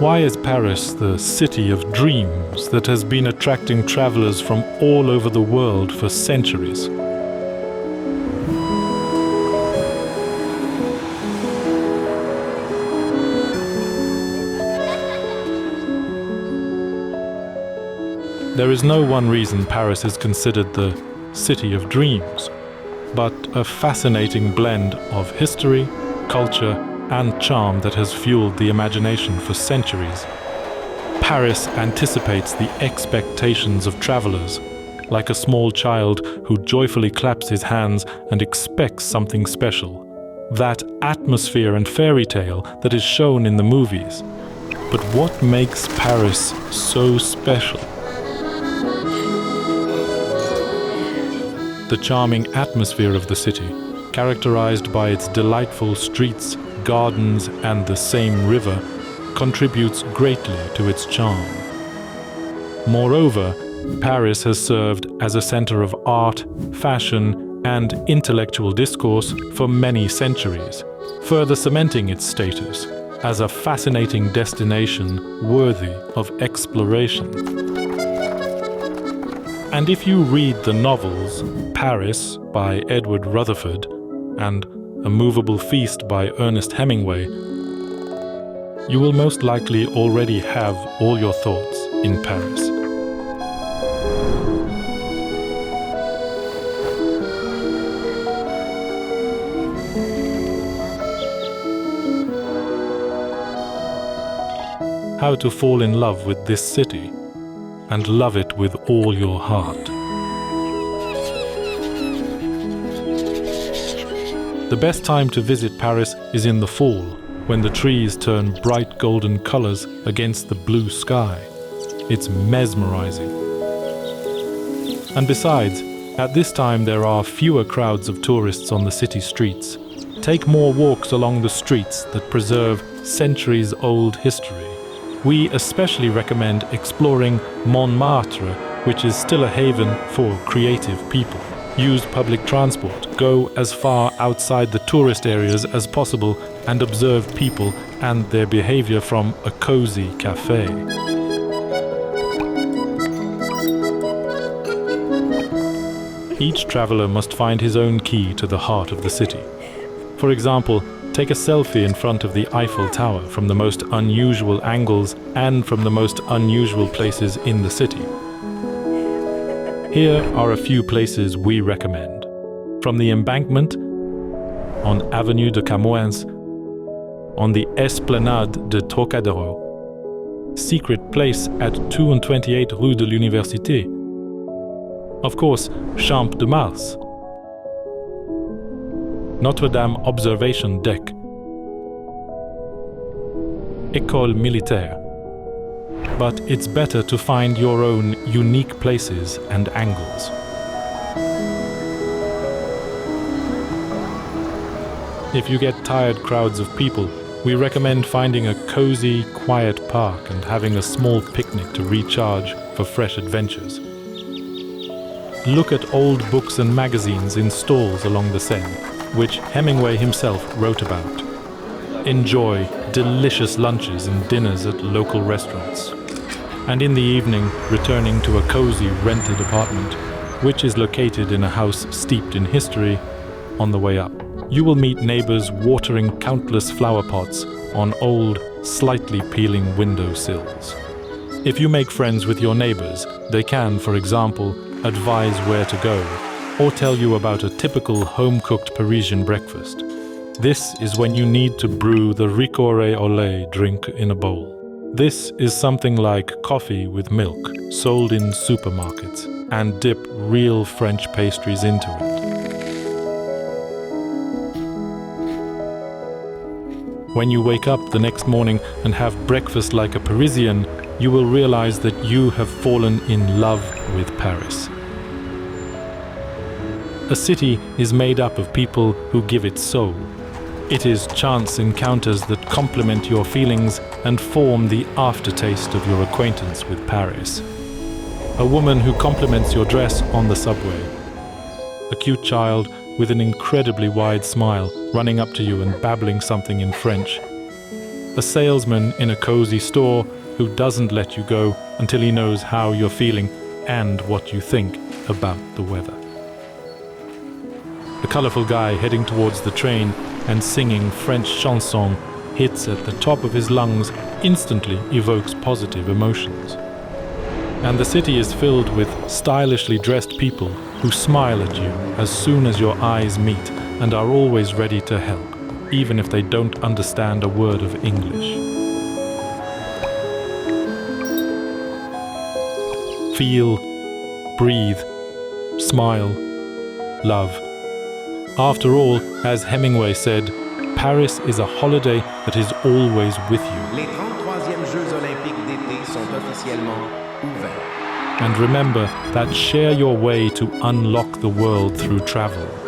Why is Paris the city of dreams that has been attracting travelers from all over the world for centuries? There is no one reason Paris is considered the city of dreams, but a fascinating blend of history, culture, and charm that has fueled the imagination for centuries. Paris anticipates the expectations of travelers, like a small child who joyfully claps his hands and expects something special. That atmosphere and fairy tale that is shown in the movies. But what makes Paris so special? The charming atmosphere of the city, characterized by its delightful streets, gardens, and the Seine River, contributes greatly to its charm. Moreover, Paris has served as a center of art, fashion, and intellectual discourse for many centuries, further cementing its status as a fascinating destination worthy of exploration. And if you read the novels Paris by Edward Rutherford and A Movable Feast by Ernest Hemingway, you will most likely already have all your thoughts in Paris. How to fall in love with this city and love it with all your heart. The best time to visit Paris is in the fall, when the trees turn bright golden colors against the blue sky. It's mesmerizing. And besides, at this time there are fewer crowds of tourists on the city streets. Take more walks along the streets that preserve centuries-old history. We especially recommend exploring Montmartre, which is still a haven for creative people. Use public transport, go as far outside the tourist areas as possible, and observe people and their behavior from a cozy cafe. Each traveler must find his own key to the heart of the city. For example, take a selfie in front of the Eiffel Tower from the most unusual angles and from the most unusual places in the city. Here are a few places we recommend. From the embankment, on Avenue de Camoens, on the Esplanade de Trocadéro, secret place at 228 Rue de l'Université. Of course, Champ de Mars, Notre-Dame Observation Deck, École Militaire. But it's better to find your own unique places and angles. If you get tired crowds of people, we recommend finding a cozy, quiet park and having a small picnic to recharge for fresh adventures. Look at old books and magazines in stalls along the Seine, which Hemingway himself wrote about. Enjoy delicious lunches and dinners at local restaurants. And in the evening, returning to a cozy rented apartment, which is located in a house steeped in history, on the way up. You will meet neighbors watering countless flower pots on old, slightly peeling window sills. If you make friends with your neighbors, they can, for example, advise where to go, or tell you about a typical home-cooked Parisian breakfast. This is when you need to brew the ricoré au lait drink in a bowl. This is something like coffee with milk, sold in supermarkets, and dip real French pastries into it. When you wake up the next morning and have breakfast like a Parisian, you will realize that you have fallen in love with Paris. A city is made up of people who give it soul. It is chance encounters that complement your feelings and form the aftertaste of your acquaintance with Paris. A woman who compliments your dress on the subway. A cute child with an incredibly wide smile running up to you and babbling something in French. a salesman in a cozy store who doesn't let you go until he knows how you're feeling and what you think about the weather. A colorful guy heading towards the train and singing French chanson hits at the top of his lungs instantly evokes positive emotions. And the city is filled with stylishly dressed people who smile at you as soon as your eyes meet and are always ready to help, even if they don't understand a word of English. Feel, breathe, smile, love. After all, as Hemingway said, Paris is a holiday that is always with you. Les 33e Jeux olympiques d'été sont officiellement ouverts. And remember that share your way to unlock the world through travel.